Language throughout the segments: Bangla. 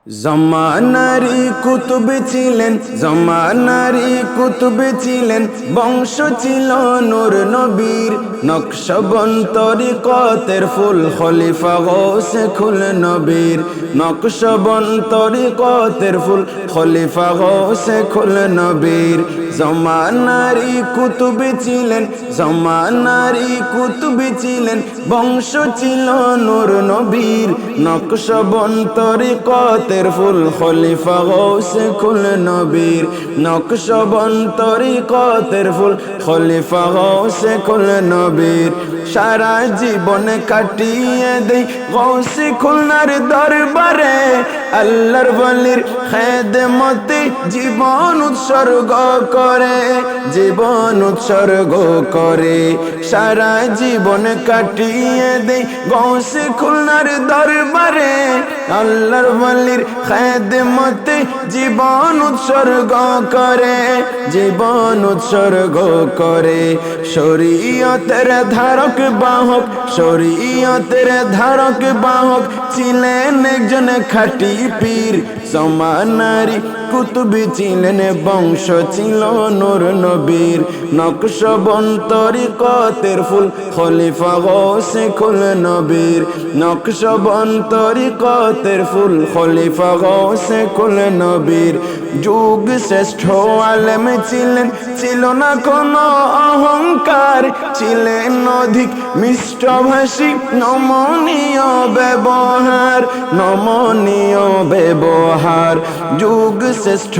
জমানারি কুতুব ছিলেন, জমানারি কুতুব ছিলেন, বংশ ছিল নূর নবীর। নকশবন তরিকতের ফুল খলিফা গৌসে খুল নবীর। নকশবন তরিকতের ফুল খলিফা গৌসে খুল নবীর। জমানারি কুতুব ছিলেন, জমানারি কুতুব ছিলেন, বংশ ছিল নূর নবীর। নকশবন তরিকতের ফুল খলিফা গৌসে খুল নবীর। নকশবন তরিকতের ফুল খলিফা গৌসে খুল নবীর। সারা জীবন কাটিয়ে দেই গৌসে খুলনার দরবারে। আল্লাহর ওলির খেদমতে জীবন উৎসর্গ করে, জীবন উৎসর্গ করে। সারা জীবন কাটিয়ে দেই গৌসে খুলনার দরবারে। আল্লাহর ওলির খেদমতে জীবন উৎসর্গ করে, জীবন উৎসর্গ করে। শরীয়তের ধারক বাহক, শরীয়তের ধারক বাহক ছিলেন একজন খাঁটি পীর। জমানারি কুতুব ছিলেন, বংশ ছিল নূর নবীর। নকশবন তরিকতের ফুল খলিফা গৌসে খুল নবীর। নকশবন তরিকতের ফুল খলিফা গৌসে খুল নবীর। যুগ শ্রেষ্ঠ আলেম ছিলেন, ছিল না কোনো অহংকার। ছিলেন অধিক মিষ্টভাষী, নমনীয় ব্যবহার, নমনীয় ব্যবহার। যুগ শ্রেষ্ঠ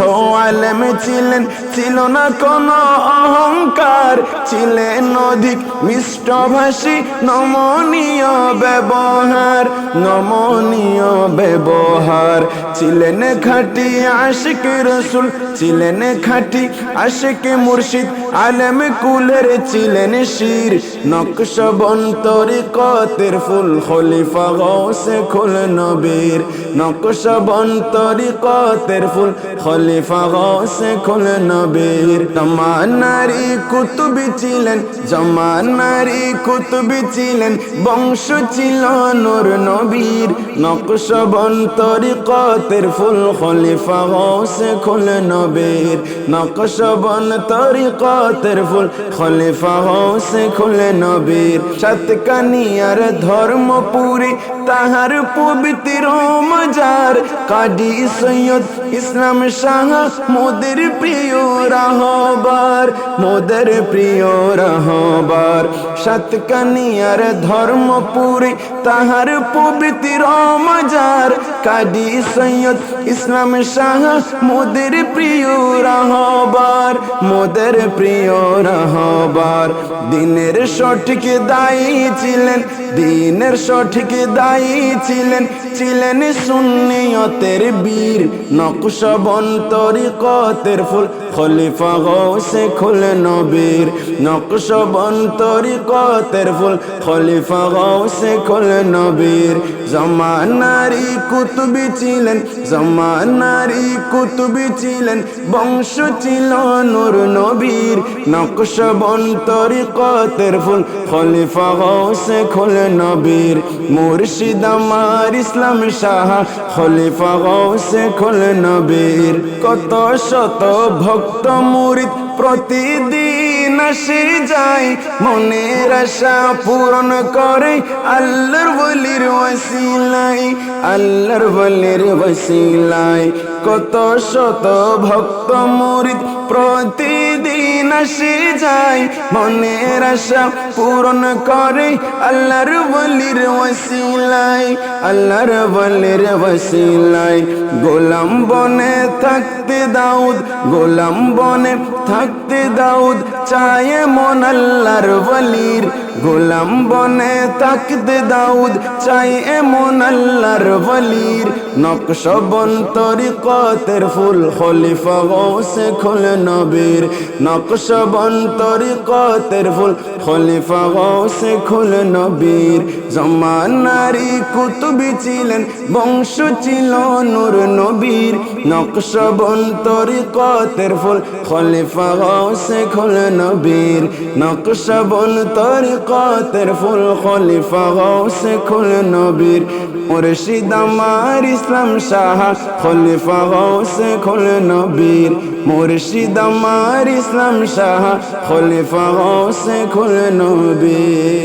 আলেম ছিলেন, ছিল না কোনো অহংকার। ছিলেন অধিক মিষ্টভাষী, নমনীয় ব্যবহার, নমনীয় ব্যবহার। ছিলেন খাঁটি আশিক রসুল, ছিলেন খাঁটি আশিক মুর্শিদ, আলেম কুলের ছিলেন শির। নকশবন তরিকতের ফুল খলিফা গৌসে খুল নবীর। নকশবন তরিকতের ফুল খলিফা গৌসে খুল নবীর। জমানারি কুতুব ছিলেন, জমানারি কুতুব ছিলেন, বংশ ছিল নূর নবীর। নকশবন তরিকতের ফুল খলিফা গৌসে খুল নবীর। নকশবন তরিকতের ফুল খলিফা গৌসে খুল নবীর। সাতকানিয়ার ধর্মপুরী তাহার পবিত্র মাজার। কাজী সৈয়দ ইসলাম শাহ মোদের প্রিয় রাহবার, মোদের প্রিয় রাহবার। সাতকানিয়ার ধর্মপুরী তাহার পবিত্র মাজার। কাজী সৈয়দ ইসলাম শাহ মোদের প্রিয় রাহবার, মোদের প্রিয় রাহবার। দিনের সঠিক দায়ী ছিলেন, দিনের সঠিক দায়ী ছিলেন, ছিলেন সুন্নিয়তের বীর। নকশবন তরিকতের ফুল খলিফা গৌসে খুল নবীর। নকশবন তরিকতের ফুল খলিফা গৌসে খুল নবীর। জমানারি কুতুব ছিলেন, জমানারি কুতুব ছিলেন, বংশ ছিল নূর নবীর। নকশবন তরিকতের ফুল খলিফা গৌসে খুল নবীর। মুর্শিদ আমার ইসলাম শাহ খলিফা গৌসে খুল নবীর। কত শত ভক্ত মুরিদ প্রতিদিন আসে যায়, মনের আশা পূরণ করে আল্লাহর ওলির ওসিলায়, আল্লাহর ওলির ওসিলায়। কত শত ভক্ত মুরিদ প্রতিদিন আসে যায়, মনের আশা পূরণ করে আল্লাহর ওলির ওসিলায়, আল্লাহর ওলির ওসিলায়। গোলাম বনে থাকতে দাউদ, গোলাম বনে থাকতে দাউদ চায় মন আল্লাহর ওলির। গোলাম বনে থাকতে দাউদ চায় মন আল্লাহর ওলির। নকশবন তরিকতের ফুল খলিফা গৌসে খুল নবীর। নকশবন তরিকতের ফুল খলিফা গৌসে খুল নবীর। জমানারি কুতুব ছিলেন, বংশ ছিল নূর নবীর। নকশবন্দ তরিকতের ফুল খলিফা গাউসে কুল নবীর নকশবন্দ তরিকতের ফুল খলিফা গাউসে কুল নবীর মুর্শিদ আমার ইসলাম শাহ খলিফা গাউসে কুল নবীর মুর্শিদ আমার ইসলাম শাহ খলিফা গাউসে কুল নবীর